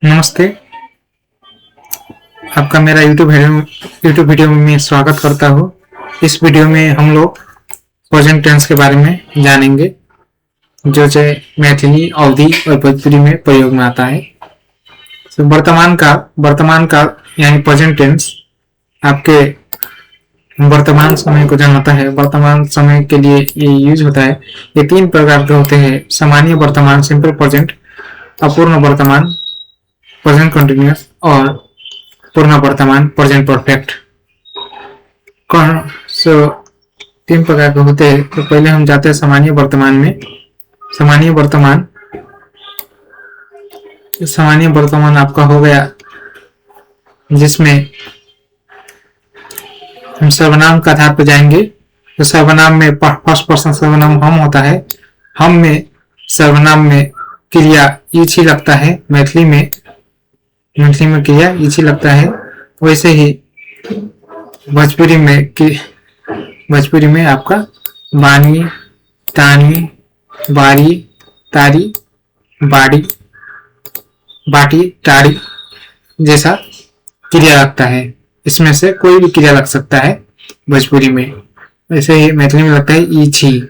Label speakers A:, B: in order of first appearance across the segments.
A: नमस्ते। आपका मेरा यूट्यूब वीडियो में स्वागत करता हूँ। इस वीडियो में हम लोग प्रेजेंट टेंस के बारे में जानेंगे, जो मैथिली, अवधी और भोजपुरी में प्रयोग में आता है। तो वर्तमान काल यानी प्रेजेंट टेंस आपके वर्तमान समय को जनाता है। वर्तमान समय के लिए ये यूज होता है। ये 3 प्रकार के होते हैं: सामान्य वर्तमान, सिंपल प्रेजेंट, अपूर्ण वर्तमान, प्रेजेंट कंटिन्यूअस, और पूर्ण वर्तमान, प्रेजेंट परफेक्ट। सो 3 प्रकार के होते हैं। तो पहले हम जाते हैं सामान्य वर्तमान में। सामान्य वर्तमान आपका हो गया जिसमें हम सर्वनाम का आधार पर जाएंगे। तो सर्वनाम में फर्स्ट पर्सन सर्वनाम हम होता है। हम में सर्वनाम में क्रिया ईच ही लगता है। मैथिली में क्रिया ईच ही लगता है। वैसे ही भोजपुरी में आपका बानी, तानी, बारी, तारी, बाड़ी, बाटी, टाड़ी जैसा क्रिया लगता है। इसमें से कोई भी क्रिया लग सकता है भोजपुरी में। वैसे ही मैथिली में लगता है ईच ही।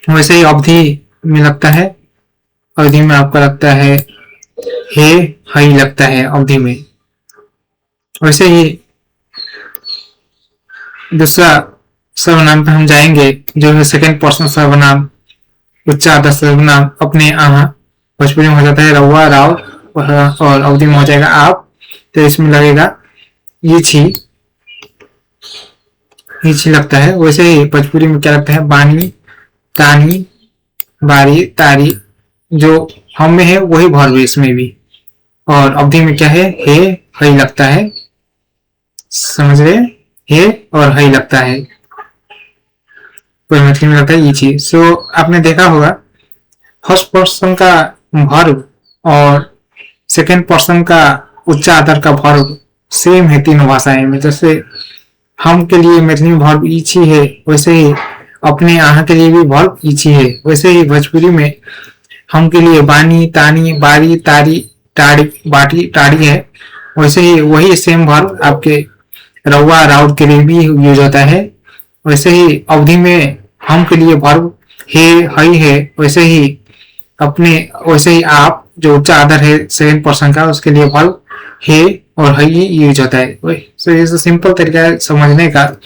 A: वैसे ही अवधि में लगता है। अवधि में आपका लगता है हे, हई लगता है अवधि में। वैसे ही दूसरा सर्वनाम पे हम जाएंगे, जो है सेकेंड पर्सन सर्वनाम, उच्चादर सर्वनाम। अपने आहा भोजपुरी में हो जाता है रउआ, राव, और अवधि में हो जाएगा आप। तो इसमें लगेगा ईच ही लगता है। वैसे ही भोजपुरी में क्या लगता है बानी, तानी, बारी, तारी। जो हम में है वही वर्ब है इसमें भी। और अवधि में क्या है हे, हई लगता है। समझ रहे? हे और हई लगता है। कोई मैथिली में लगता है ईच ही। सो आपने देखा होगा फर्स्ट पर्सन का वर्ब और सेकेंड पर्सन का उच्चादर का वर्ब सेम है तीनों भाषाएं में। जैसे हम के लिए मैथिली में वर्ब ईच ही है, वैसे ही अपने आहा के लिए भी वर्ब ईच ही है। वैसे ही भोजपुरी में हम के लिए बानी, तानी, बारी, तारी, टाड़ी, बाटी, टाड़ी है। वैसे ही वही सेम वर्ब आपके रउआ, राउर के लिए भी यूज होता है। वैसे ही अवधि में हम के लिए वर्ब हे, हई है। वैसे ही आप जो उच्च आदर है सेकेंड पर्सन का, उसके लिए वर्ब हे और हई यूज होता है। सो ये सिंपल तरीका है समझने का।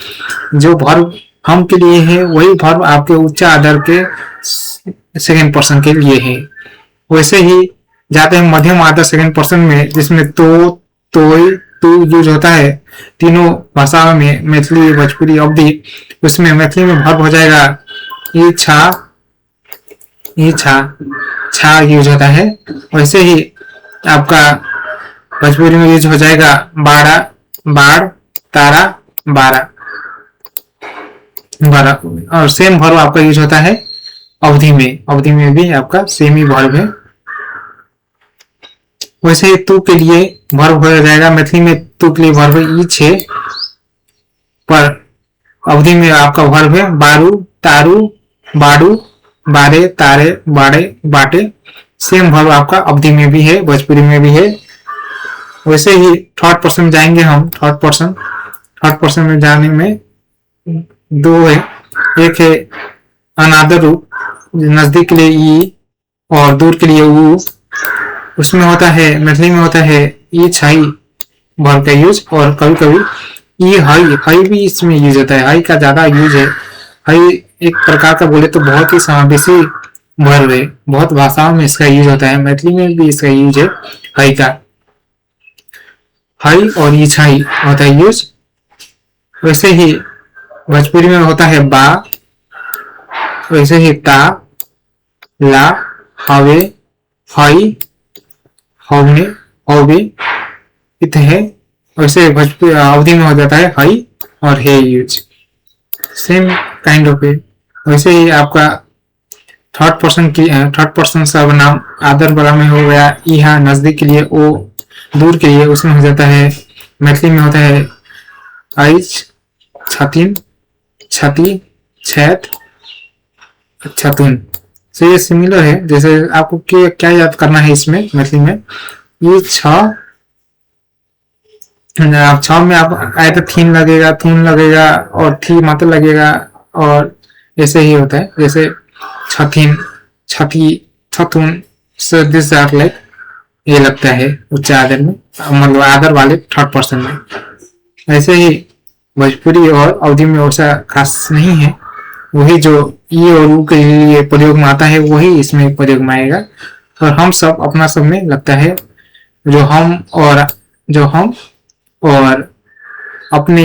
A: जो वर्ब हम के लिए है वही वर्ब आपके उच्च आदर के सेकेंड पर्सन के लिए है। वैसे ही जाते हैं मध्यम आदर सेकेंड पर्सन में, जिसमें तो, तोय, तू यूज होता है तीनों भाषाओं में, मैथिली, भोजपुरी, अवधि। उसमें मैथिली में वर्ब हो जाएगा छा यूज होता है। वैसे ही आपका भोजपुरी में यूज हो जाएगा बाड़ा, बाढ़, तारा, बारा, और सेम वर्ब आपका यूज होता है अवधि में भी आपका सेम ही वर्ब है। वैसे ही तू के लिए वर्ब हो जाएगा। मैथिली में तू के लिए वर्ब ईच है, पर अवधि में आपका वर्ब है बारू, तारू, बाड़ू, बारे, तारे, बाड़े, बाटे। सेम वर्ब आपका अवधि में भी है, भोजपुरी में भी है। वैसे ही थर्ड पर्सन में जाएंगे हम। थर्ड पर्सन में जाने में 2 है। एक है अनादर रूप, नजदीक के लिए ई और दूर के लिए ऊ। उसमें होता है, मैथिली में होता है ई छाई वर्ब का यूज, और कभी कभी ई हई भी इसमें यूज होता है। हई का ज्यादा यूज है। हई एक प्रकार का बोले तो बहुत ही समावेशी वर्ब है। बहुत भाषाओं में इसका यूज होता है। मैथिली में भी इसका यूज है हई का। हई और ई छाई होता है यूज। वैसे ही भोजपुरी में होता है बा। वैसे ही ता, ला, हवे, हई, हवने, हवे, इत है। वैसे भोजपुरी अवधि में हो जाता है हई और हे यूज। सेम काइंड ऑफ है। वैसे ही आपका थर्ड पर्सन सर्वनाम आदर बड़ा में हो गया इहा, नजदीक के लिए ओ, दूर के लिए उसमें हो जाता है। मैथिली में होता है आइच, छतिन, छती, छैत, छतुन। तो ये सिमिलर है। जैसे आपको क्या याद करना है इसमें मैथिली में, ये छ, आप छ में आप आए तो थीन लगेगा, थून लगेगा और थी मात्र लगेगा, और ऐसे ही होता है। जैसे छथिन, छठी, छथुन, सो दिस आर लाइक, ये लगता है उच्च आदर में, मतलब आदर वाले थर्ड पर्सन में। ऐसे ही भोजपुरी और अवधि में वैसा खास नहीं है, वही जो ई और ऊ के लिए प्रयोग में आता है वही इसमें प्रयोग में आएगा। और हम सब अपना सब में लगता है, जो हम और जो हम और अपने,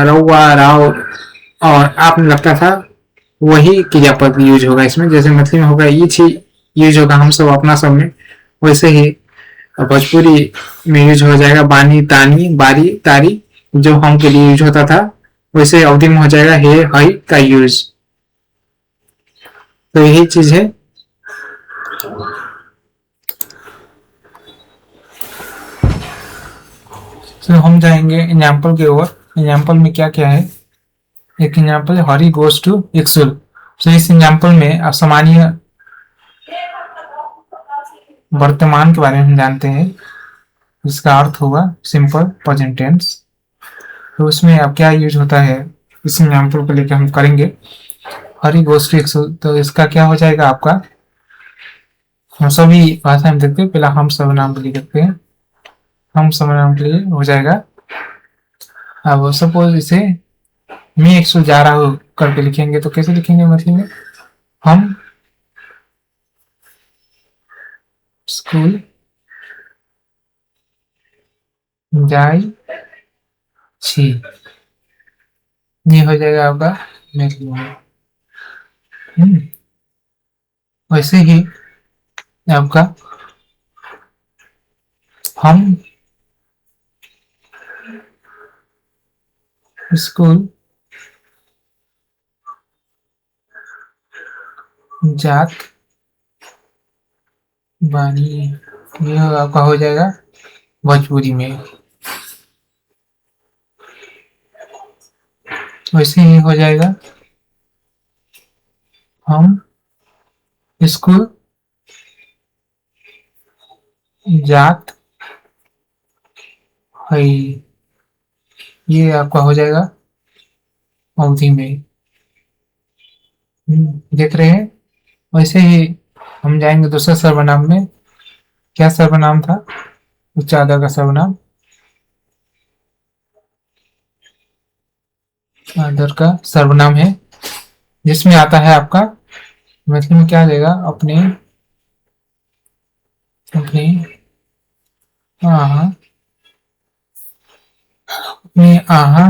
A: रउआ, राव और आपने लगता था, वही क्रियापद यूज होगा इसमें। जैसे मैथिली में होगा ई छी, यूज होगा हम सब अपना सब में, वैसे ही भोजपुरी में यूज हो जाएगा बानी, तानी, बारी, तारी, जो हम के लिए यूज होता था। वैसे अवधि में हो जाएगा हे, हई का यूज। तो यही चीज है। तो हम जाएंगे एग्जाम्पल की ओर। एग्जाम्पल में क्या क्या है, एक एग्जाम्पल हरी गोज टू एक्सुल। तो इस एग्जाम्पल में असामान्य वर्तमान के बारे में हम जानते हैं, जिसका अर्थ होगा सिंपल प्रेजेंट टेंस। तो उसमें अब क्या यूज होता है, इस एग्जाम्पल को लेकर हम करेंगे। हरी गोज टू एक्सुल, तो इसका क्या हो जाएगा आपका, हम सभी भाषा में देखते हैं, पहला हम सर्वनाम के लिए देखते हैं। हम सर्वनाम के लिए हो जाएगा, अब सपोज इसे मैं एक्सुल जा रहा हूँ करके लिखेंगे तो कैसे लिखेंगे मैथिली में, हम स्कूल जाई छी, ये हो जाएगा आपका मैथिली में। वैसे ही आपका हम स्कूल जात बानी, ये आपका हो जाएगा भोजपुरी में। वैसे ही हो जाएगा हम स्कूल जात हई, ये आपका हो जाएगा अवधि में। देख रहे हैं। वैसे ही हम जाएंगे दूसरे सर्वनाम में। क्या सर्वनाम था, उच्च आदर का सर्वनाम, आदर का सर्वनाम है, जिसमें आता है आपका मैथिली में क्या आ जाएगा, अपने, अपने, हाँ, अपने आहा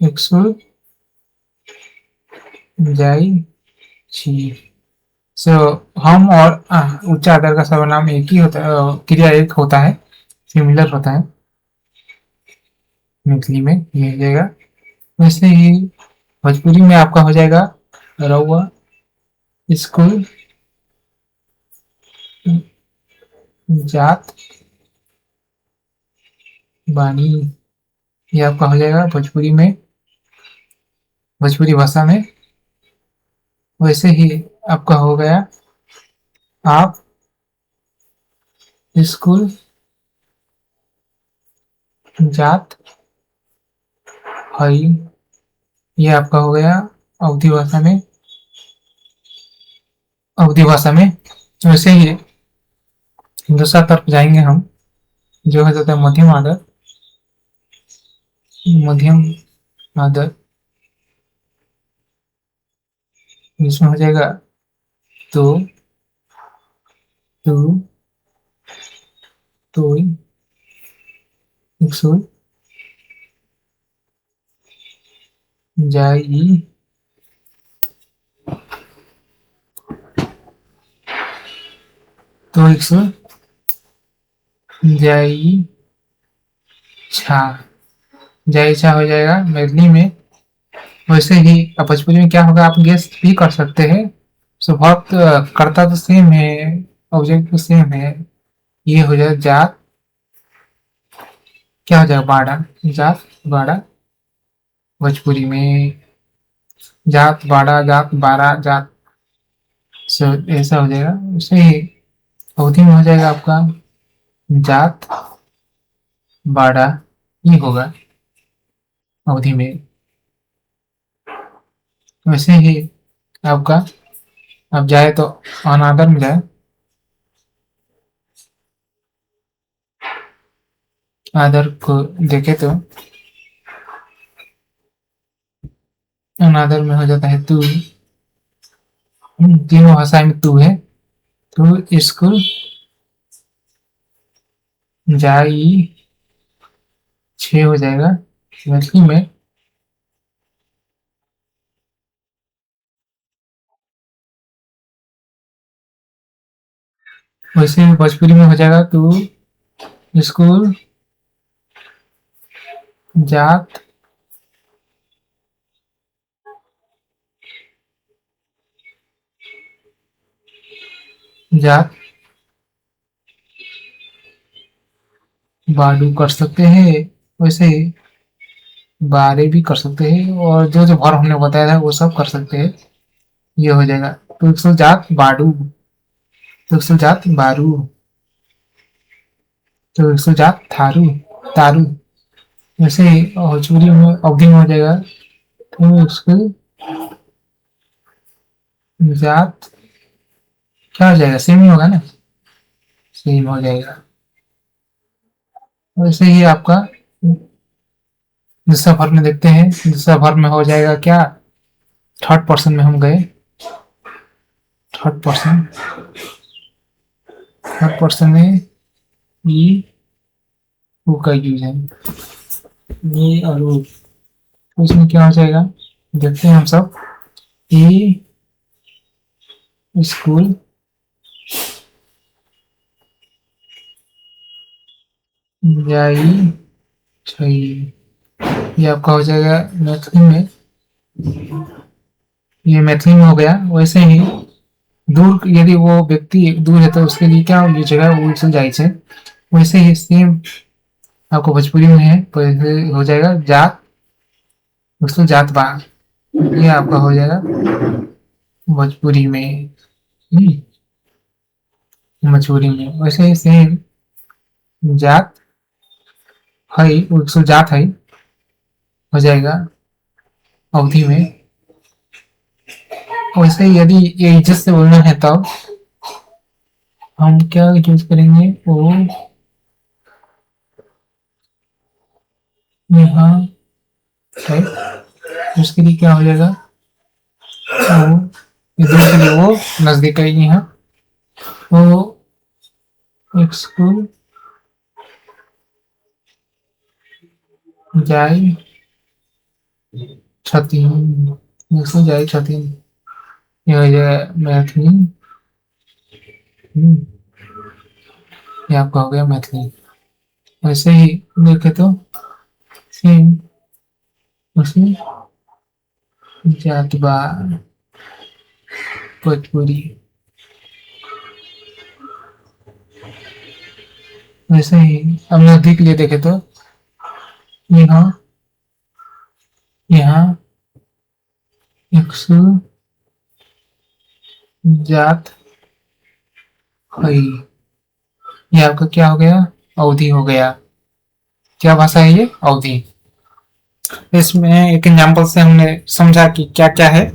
A: एक्सुल जाई छी। सो हम और उच्च आदर का सर्वनाम एक ही होता है, क्रिया एक होता है, सिमिलर होता है मैथिली में, ये हो जाएगा। वैसे ही भोजपुरी में आपका हो जाएगा रउआ स्कूल जात बानी, ये आपका हो जाएगा भोजपुरी में, भोजपुरी भाषा में। वैसे ही आपका हो गया आप स्कूल जात हई, ये आपका हो गया अवधि भाषा में, अवधि भाषा में। वैसे ही दूसरा तरफ जाएंगे हम, जो हो जाता है मध्यम आदर, मध्यम आदर, इसमें हो जाएगा तो, तू, तो, एक्सुल जाई, तो एक्सुल जाई छा, जाई छा हो जाएगा मैथिली में। वैसे ही अब भोजपुरी में क्या होगा, आप गेस भी कर सकते हैं। सो बहुत कर्ता तो सेम है, ऑब्जेक्ट तो सेम है। ये हो जाए जात, क्या हो जाएगा, बाड़ा, जात बाड़ा भोजपुरी में, जात बाड़ा, जात बाड़ा, जात। ऐसा हो जाएगा। उसे ही अवधि में हो जाएगा आपका जात बाड़ा, ये होगा अवधि में। वैसे ही आपका अब जाए तो अनादर में जाए, आदर को देखे तो अनादर में हो जाता है तू। तीनों भाषा में तू है। तू स्कूल जाई, छे हो जाएगा मैथिली में। वैसे ही भोजपुरी में हो जाएगा तू स्कूल जात जात बाडू कर सकते हैं। वैसे ही बारे भी कर सकते हैं, और जो जो वर्ब हमने बताया था वो सब कर सकते हैं। ये हो जाएगा तुलसुल जात बाडू, तुलसुल जात बारू, तुलसुल जात थारू तारू। वैसे ही भोजपुरी में अवधि में हो जाएगा तुलसुल जात, क्या हो जाएगा, सेम ही होगा ना, सेम हो जाएगा। वैसे ही आपका दूसरा वर्ग में देखते हैं। दूसरा वर्ग में हो जाएगा क्या, थर्ड पर्सन में हम गए, थर्ड पर्सन, थर्ड पर्सन में ई ऊ का यूज है, ये और ऊ। तो इसमें क्या हो जाएगा देखते हैं हम सब। ई स्कूल जाई छई, ये आपका हो जाएगा मैथिली में। ये मैथिली में हो गया। वैसे ही दूर, यदि वो व्यक्ति दूर है तो उसके लिए क्या यूज होगा, वो चल जाए छे। वैसे ही सेम आपको भोजपुरी में है तो हो जाएगा जात, उसको जात बा, ये आपका हो जाएगा भोजपुरी में। भोजपुरी में वैसे ही सेम जात है, उसको जात है हो जाएगा अवधि में। वैसे यदि ये इज्जत से बोलना है तब हम क्या यूज करेंगे, वो यहाँ राइट, उसके लिए क्या हो जाएगा, वो इधर के लिए वो नजदीक है यहाँ, वो एक स्कूल जाए छतीन, स्कूल जाए छतीन, ये हो जाएगा मैथिली। ये आपका हो गया मैथिली। वैसे ही देखे तो सेम उसी जातबा भोजपुरी। वैसे ही अब नजदीक लिए देखे तो यहाँ, यहाँ एक सु जात है, ये आपका क्या हो गया, अवधि हो गया। क्या भाषा है ये, अवधि। इसमें एक एग्जांपल से हमने समझा कि क्या क्या है।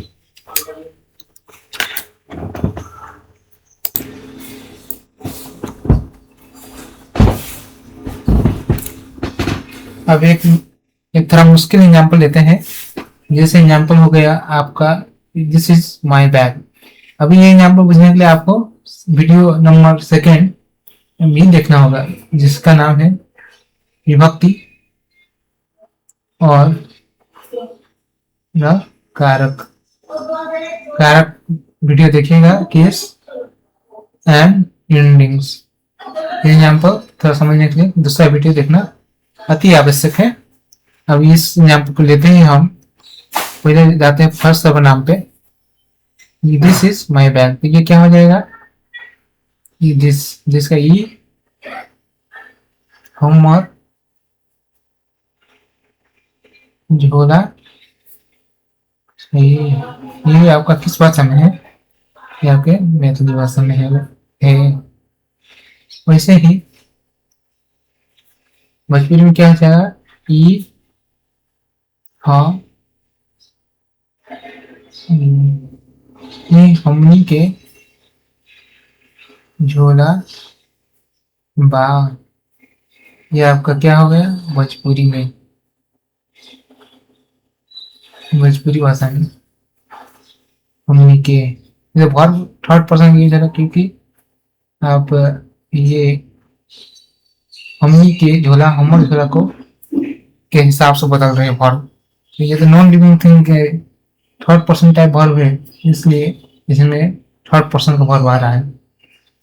A: अब एक थोड़ा मुश्किल एग्जांपल लेते हैं। जैसे एग्जांपल हो गया आपका दिस इज माय बैग। अभी ये एग्जांपल बुझने के लिए आपको वीडियो नंबर सेकेंड भी देखना होगा, जिसका नाम है विभक्ति और कारक। कारक वीडियो देखिएगा, केस एंड एंडिंग्स। ये एग्जांपल थोड़ा समझने के लिए दूसरा वीडियो देखना अति आवश्यक है। अब इस एग्जांपल को लेते हैं हम, पहले जाते हैं फर्स्ट सर्वनाम पे। दिस इज माय बैग, तो ये क्या हो जाएगा, दिस का ई होमवर्क झोला, ये आपका किस भाषा में है, ये आपके मैथिली भाषा में है। वैसे ही भोजपुरी में क्या हो जाएगा, ई हाँ ये हमनी के झोला बा, ये आपका क्या हो गया भोजपुरी में, भोजपुरी भाषा में हमनी के, ये बहुत थर्ड पर्सन यूज है क्योंकि आप ये हमनी के झोला हमर झोला को के हिसाब से बदल रहे हैं वर्ब। तो ये तो नॉन लिविंग थिंग के थर्ड पर्सन टाइप वर्ब है, इसलिए इसमें थर्ड पर्सन का वर्ब आ रहा है।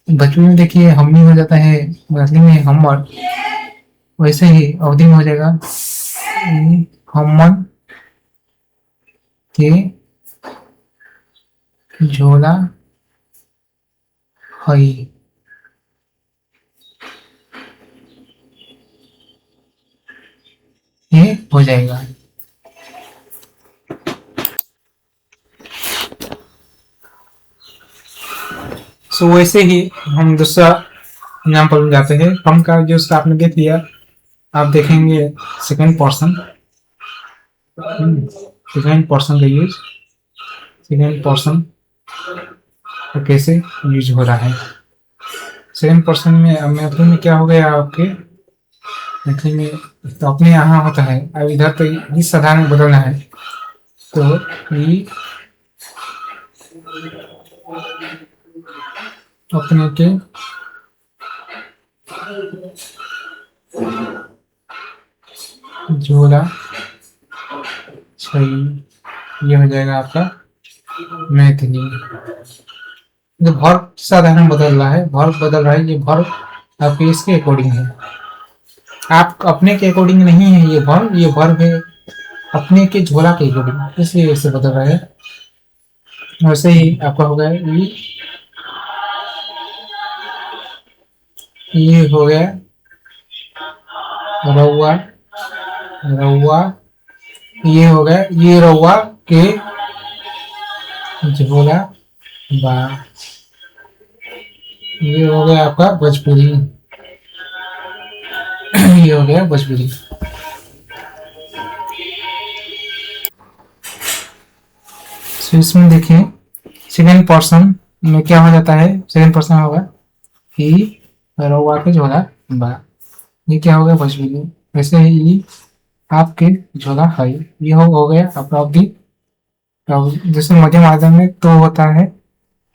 A: भोजपुरी में देखिए हमनी हो जाता है, मैथिली में हमर, वैसे ही अवधि में हो जाएगा हमन के झोला हई। ये हो जाएगा। सो वैसे ही हम दूसरा एग्जाम्पल में जाते हैं। हम का जो आपने देख लिया, आप देखेंगे सेकंड पर्सन, सेकंड पर्सन का यूज, सेकंड पर्सन कैसे यूज हो रहा है। सेकंड पर्सन में मैथिली में क्या हो गया आपके, मैथिली में तो अपने यहाँ होता है, अब इधर तो इस साधारण में बदलना है, तो ये अपने के झोला छई, ये हो जाएगा आपका मैथिली। जो वर्ब साधारण बदल रहा है, वर्ब बदल रहा है, ये वर्ब आपके इसके अकॉर्डिंग है, आप अपने के अकॉर्डिंग नहीं है ये वर्ब है अपने के झोला के अकॉर्डिंग, इसलिए इसे बदल रहा है। वैसे ही आपका हो गया ये हो गया रउआ, रउआ, ये हो गया ये रउआ के झोला बा, ये हो गया आपका भोजपुरी, ये हो गया भोजपुरी। तो इसमें देखिए सेकंड पर्सन में क्या हो जाता है, सेकंड पर्सन होगा ही रउआ के झोला बा, ये क्या हो गया भोजपुरी। वैसे ही आपके झोला है, ये हो गया आपका अवधि। जैसे मध्य माध्यम में तो होता है,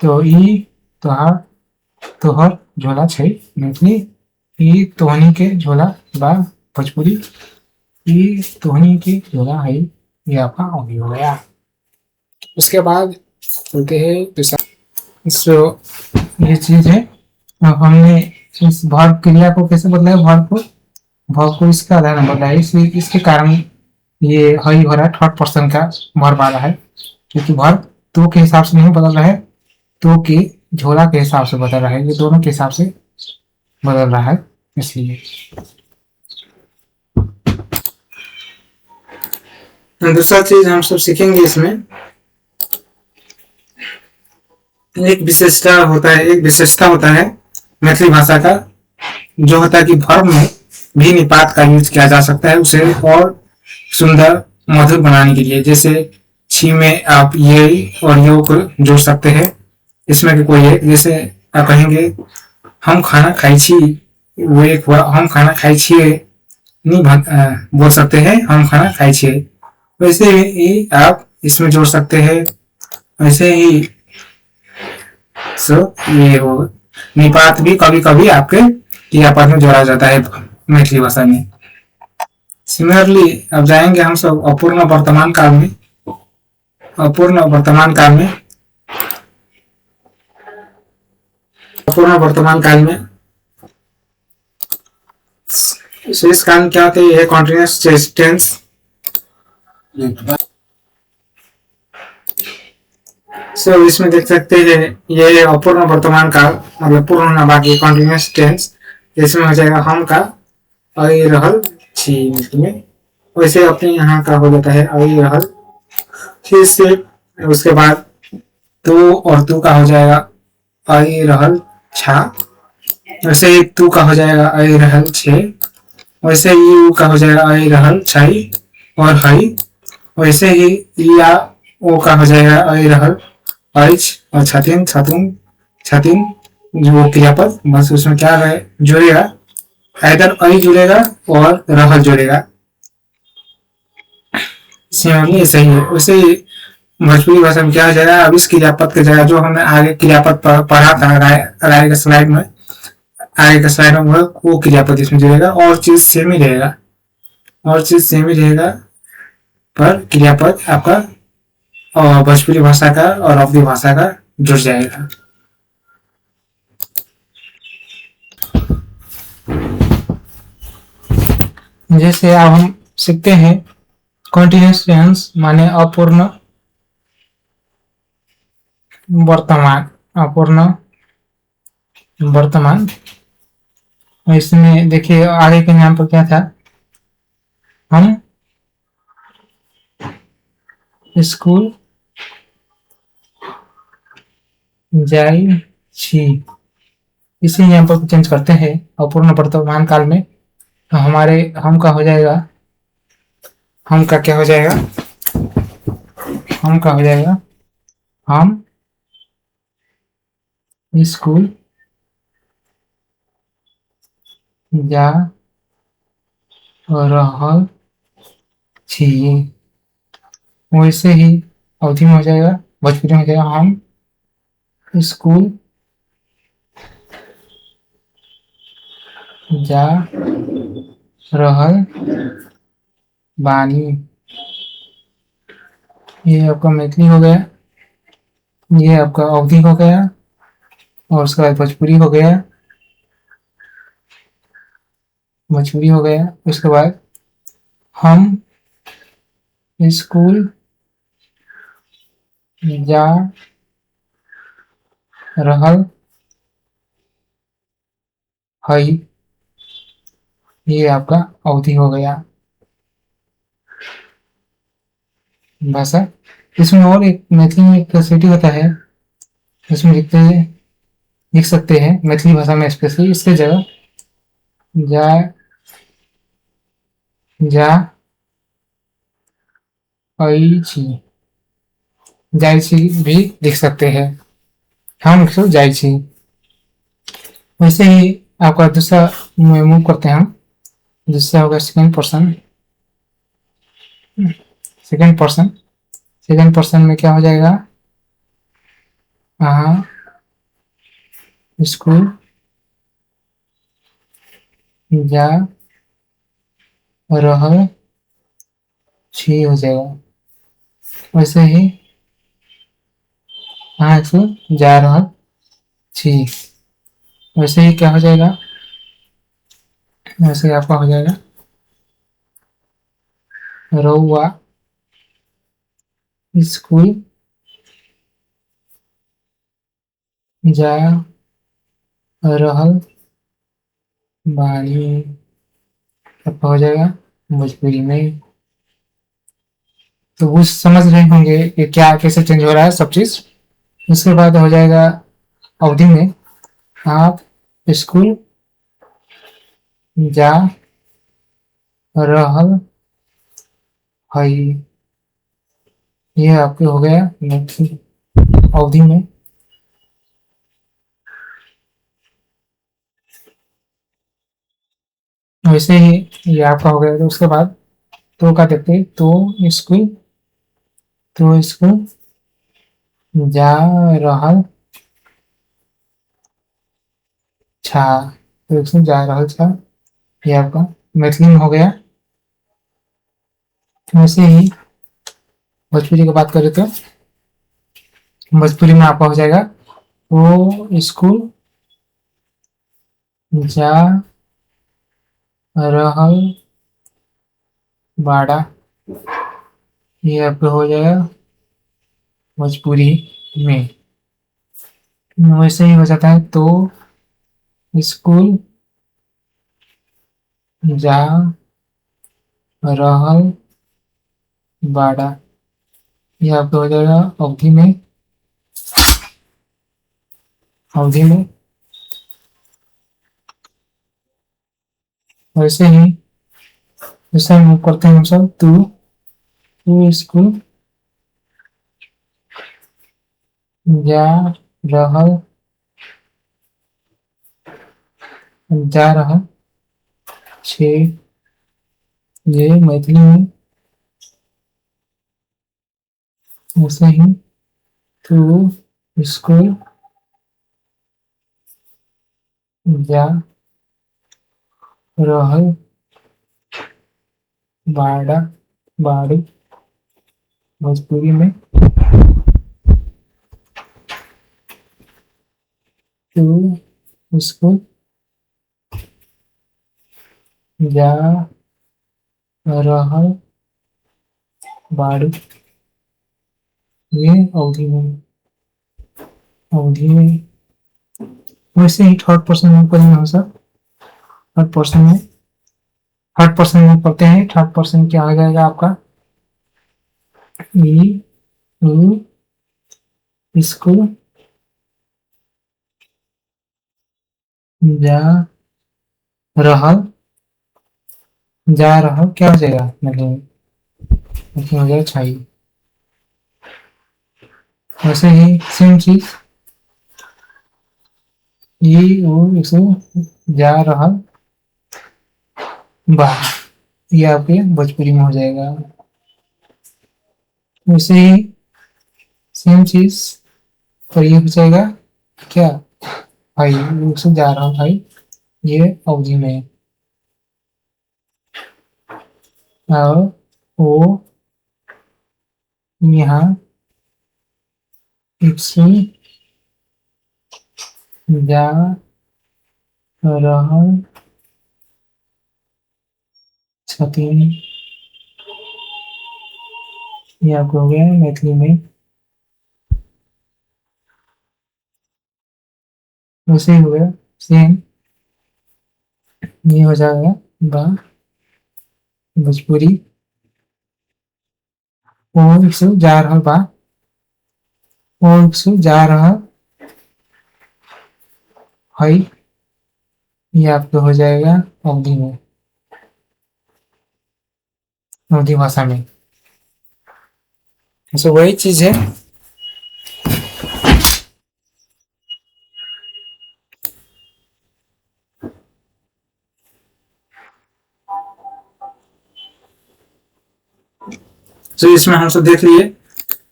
A: तो ई तोहार तोहर झोला छै मैथिली, ई तोहनी के झोला बा भोजपुरी, ई तोहनी के झोला है, ये आपका अवधि हो गया। उसके बाद बोलते हैं ये चीज है, हमने इस वर्ब क्रिया को कैसे बदला है, वर्ब को इसका आधार बदला है, इसके कारण ये हई हो रहा है, थर्ड पर्सन का वर्ब आ रहा है, क्योंकि वर्ब तो के हिसाब से नहीं बदल रहा है, तो के झोला के हिसाब से बदल रहा है, ये दोनों के हिसाब से बदल रहा है, इसलिए। दूसरा चीज हम सब सीखेंगे इसमें, एक विशेषता होता है मैथिली भाषा का, जो होता है कि वर्ब में भी निपात का यूज किया जा सकता है उसे और सुंदर मधुर बनाने के लिए। जैसे छी में आप ये और यो को जोड़ सकते हैं, इसमें भी कोई एक, जैसे आप कहेंगे हम खाना खाई छी, वो एक हुआ हम खाना खाई छिए, नहीं बोल सकते हैं हम खाना खाई छिए, वैसे ही आप इसमें जोड़ सकते हैं। वैसे ही ये हो निपात भी कभी कभी आपके क्रियापद में जोड़ा जाता है मैथिली भाषा में। सिमिलरली अब जाएंगे हम सब अपूर्ण वर्तमान काल में। अपूर्ण वर्तमान काल में, अपूर्ण वर्तमान काल में शेष काल क्या होते हैं, कॉन्टिन्यूअस टेंस, सो इसमें देख सकते हैं ये अपूर्ण वर्तमान काल मतलब पूर्ण होना बाकी कॉन्टिन्यूअस टेंस, इसमें हो जाएगा हम का आई रहल छी में, वैसे अपने यहाँ का हो जाता है आई रहल छी से। उसके बाद तो और तू का हो जाएगा आई रहल छा। वैसे ही तू का हो जाएगा आई रहल छे। वैसे ही यू का हो जाएगा आई रहल छाई और हई। वैसे ही या ओ का हो जाएगा आई रहल ऐच और छतिन छतुन छतिन जो क्रियापद बस उसमें क्या रहे जुड़ेगा इधर आई जुड़ेगा और रहल जुड़ेगा। सिनोनिम सही है। वैसे ही भोजपुरी भाषा में क्या हो जाएगा अब इस क्रियापद की जगह जो हमने आगे क्रियापद पढ़ा था आगे के स्लाइड में वो क्रियापद इसमें जुड़ेगा और चीज सेम ही रहेगा और चीज सेम ही रहेगा पर क्रियापद आपका और भोजपुरी भाषा का और अवधी भाषा का जुड़ जाएगा। जैसे अब हम सीखते हैं कॉन्टिन्यूअस टेंस माने अपूर्ण वर्तमान अपूर्ण वर्तमान। इसमें देखिए आगे के नाम पर क्या था हम स्कूल जाई छी। इसी नियम पर चेंज करते हैं अपूर्ण वर्तमान काल में तो हमारे हम का हो जाएगा हम का क्या हो जाएगा हम का हो जाएगा हम स्कूल जा रहल छी। वैसे ही अवधि में हो जाएगा भोजपुरी में हो जाएगा हम स्कूल जा रहल बानी। ये आपका मैथिली हो गया ये आपका अवधि हो गया और उसके बाद भोजपुरी हो गया उसके बाद हम स्कूल जा रहल हई। ये आपका अवधि हो गया भाषा। इसमें और एक मैथिली में एक फैसिलिटी होता है इसमें लिख सकते हैं मैथिली भाषा में स्पेशली इसके जगह जा जा आई छी जाई छी भी लिख सकते हैं हम जाई छी। वैसे ही आपका दूसरा मूव करते हैं हम दूसरा होगा सेकंड पर्सन में क्या हो जाएगा स्कूल जा रहल छी हो जाएगा। वैसे ही स्कूल जा रहल छी। वैसे ही क्या हो जाएगा वैसे ही आपका हो जाएगा रउआ स्कूल जा रहल बानी। आपका हो जाएगा भोजपुरी में। तो वो समझ रहे होंगे कि क्या कैसे चेंज हो रहा है सब चीज। उसके बाद हो जाएगा अवधि में आप स्कूल जा रहल हई। ये आपके हो गया अवधि में। वैसे ही ये आपका हो गया तो उसके बाद तो क्या देखते तो स्कूल जा रहल छा। तो स्कूल जा रहल छा ये आपका मैथिली में हो गया। वैसे ही भोजपुरी की बात करें तो भोजपुरी में आपका हो जाएगा वो स्कूल जा रहल बाड़ा। ये आपका हो जाएगा भोजपुरी में। वैसे ही हो जाता है तो स्कूल जा रहल बाड़ा। ये आपका हो जाएगा अवधि में। अवधि में। वैसे ही जैसे हम करते हैं हम सब, तू स्कूल जा रहल जा रहा छे, ये मैथिली में। वैसे ही तू स्कूल जा रहल बाड़ा बाड़ी, भोजपुरी में। तू स्कूल जा रहल बाड़ी, ये अवधि में। वैसे ही थर्ड पर्सन में करेंगे हम सब। थर्ड पर्सन में थर्ड पर्सन में पढ़ते हैं। थर्ड पर्सन क्या आ जाएगा आपका? ई स्कूल जा रहल जा रहल क्या हो जाएगा? मतलब हो जाएगा छाई। वैसे ही सेम चीज, जा रहल बा, ये आपके भोजपुरी में हो जाएगा। वैसे ही सेम चीज और ये हो जाएगा क्या? भाई उससे जा रहा हूँ भाई, ये अवधि में। और वो यहाँ से जा रहल छथिन, ये आपको हो गया मैथिली में। वैसे ही हो गया सेम, ये हो जाएगा बा भोजपुरी। और से जा रहा बा, और से जा रहा है, ये आपको हो जाएगा अवधि में, अवधि भाषा में। तो वही चीज है। तो इसमें हम सब देख लिए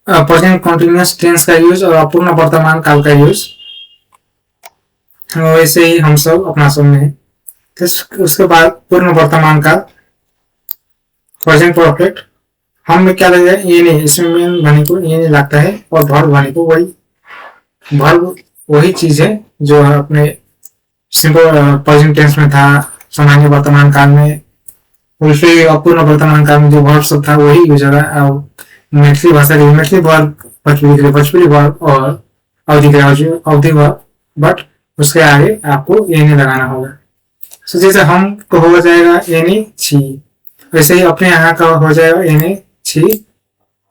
A: प्रेजेंट कॉन्टिन्यूअस टेंस का यूज और अपूर्ण वर्तमान काल का यूज। वैसे ही हम सब अपना समय है। तो उसके बाद पूर्ण वर्तमान काल, प्रेजेंट परफेक्ट। हम में क्या लगेगा? ये नहीं, इसमें मेन ध्वनि को ये नहीं लगता है और वर्ब ध्वनि को वही वर्ब वही चीज है जो अपने सिंपल प्रेजेंट टेंस में था, सामान्य वर्तमान काल में। वैसे अपूर्ण वर्तमान काल में जो वर्ब सब था वही यूज होगा। मैथिली भाषा के मैथिली वर्ब, भोजपुरी वर्ब और अवधि के अवधि वर्ब, बट उसके आगे आपको ये नहीं लगाना होगा। तो जैसे हम को हो जाएगा एनी छी, वैसे ही अपने यहाँ का हो जाएगा एनी छी।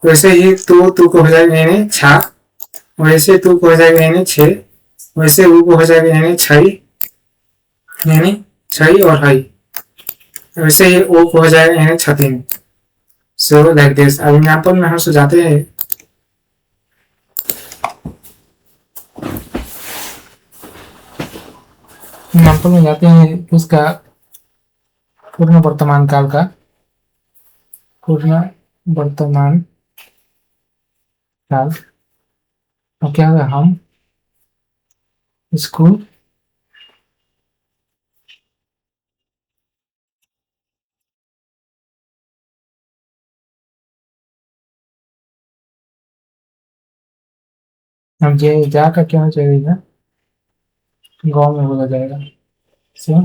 A: वैसे ही तू को हो जाएगा एनी छा, वैसे तू को हो जाएगा एनी छे, वैसे वो को हो जाएगा एनी छई, यानी छई और हई। वैसे ही ओ को हो जाएगा एनी छतीन। So like this. अब एग्जाम्पल में हम सुझाते हैं। एग्जाम्पल में जाते हैं उसका पूर्ण वर्तमान काल का। पूर्ण वर्तमान काल तो क्या होगा? हम स्कूल अब ये जा का क्या हो जाएगा? गाँव में बोला जाएगा। सो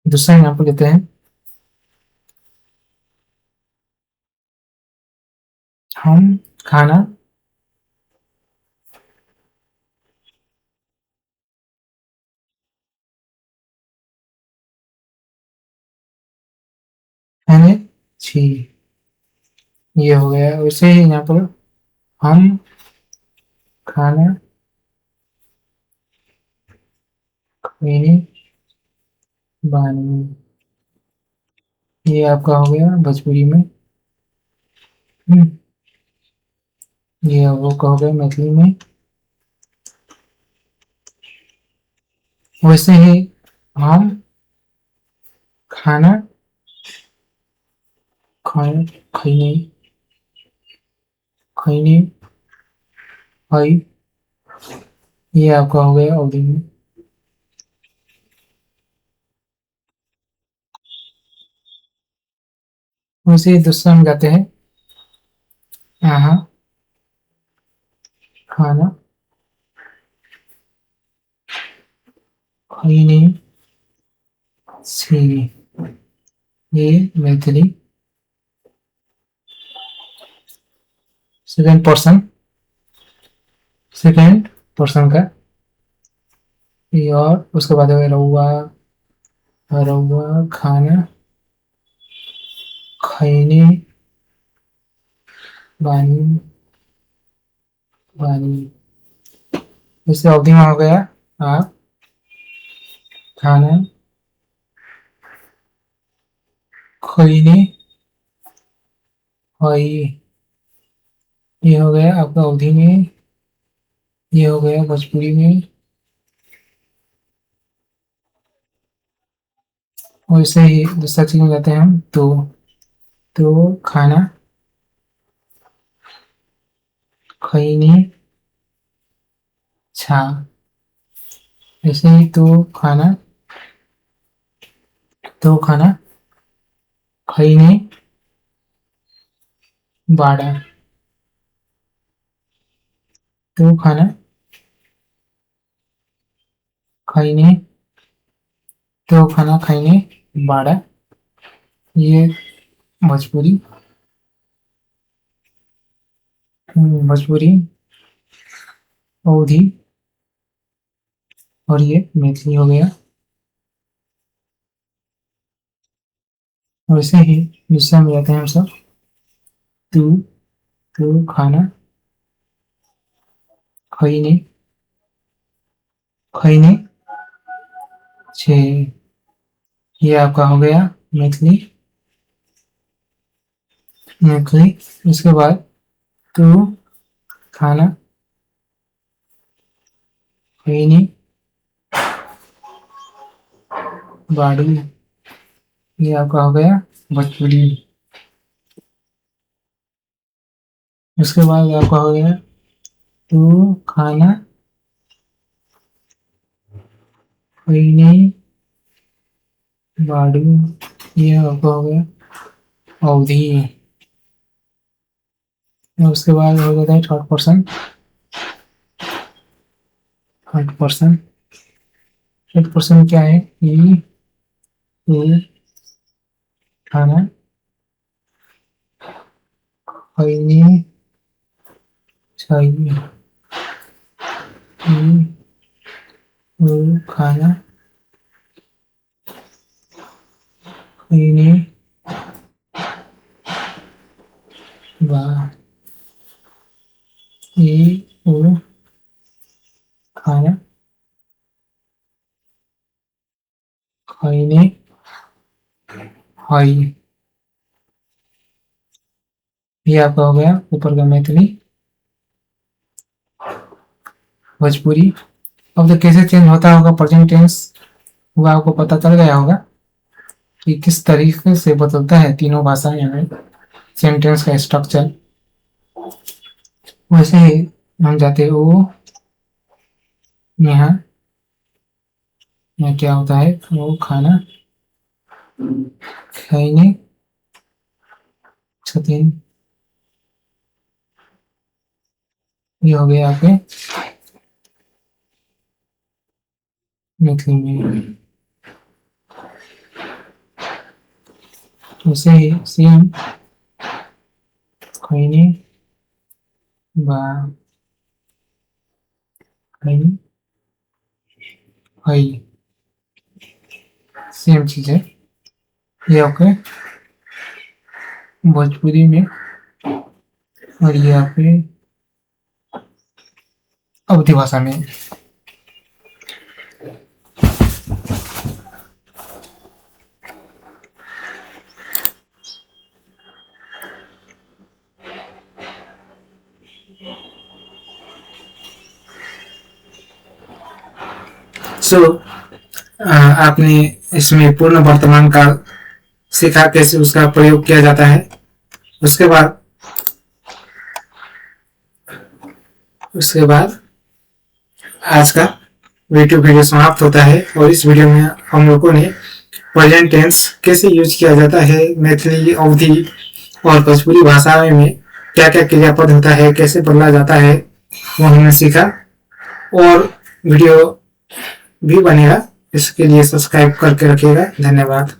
A: दूसरा एग्जाम्पल लेते हैं। हम खाना छी, ये हो गया। वैसे ही यहाँ पर हम खाना खैनी बानी, ये आपका हो गया भोजपुरी में। हम्म, ये वो हो गया मैथिली में। वैसे ही हम खाना खैनी खैनी हई, ये आपका हो गया अवधि में। वैसे ही दूसरा हम जाते हैं, यहाँ खाना खैनी छी, ये मैथिली सेकेंड पर्सन का। ये और उसके बाद है रउआ, रउआ खाना खैनी बानी बानी, इससे अवधि में हो गया आप खाना खैनी हई, ये हो गया आपका अवधि में। ये हो गया भोजपुरी में। वैसे ही दूसरा चीज में जाते हैं हम, तो खाना खैनी छा, ऐसे ही तो खाना खैनी बाड़ा, तो खाना खैनी खाना खैनी बाड़ा, ये भोजपुरी भोजपुरी अवधि, और ये मैथिली हो गया। वैसे ही दूसरा में जाते हैं हम सब, तू तो खाना खैनी खैनी छे, ये आपका हो गया मैथिली मैथिली। इसके बाद तू खाना खैनी बाड़ू, ये आपका हो गया भोजपुरी। उसके बाद आपका हो गया तू खाना खैनी बाड़ू, ये आपका हो गया अवधि। उसके बाद हो जाता है थर्ड पर्सन क्या है, ये तू खाना खैनी छई, तू खाना खैनी बा, ये वो खाना खैनी हई, ये आपका हो गया ऊपर का मैथिली भोजपुरी। अब तो कैसे चेंज होता होगा प्रेजेंट टेंस, वो आपको पता चल गया होगा कि किस तरीके से बदलता है तीनों भाषाएं में सेंटेंस का स्ट्रक्चर। वैसे ही हम जाते वो यहाँ क्या होता है, वो खाना खैनी छतीन, ये हो गया आपके मैथिली में। वैसे ही सेम खैनी बा खैनी हई, सेम चीज है, ये ओके। भोजपुरी में और ये यहाँ पे अवधी भाषा में। आपने इसमें पूर्ण वर्तमान काल सीखा, कैसे उसका प्रयोग किया जाता है। उसके बाद आज का वीडियो समाप्त होता है। और इस वीडियो में हम लोगों ने प्रेजेंट टेंस कैसे यूज किया जाता है, मैथिली, अवधी और भोजपुरी भाषा में क्या क्या क्रियापद होता है, कैसे बदला जाता है, वो हमने सीखा। और वीडियो भी बनेगा, इसके लिए सब्सक्राइब करके रखिएगा। धन्यवाद।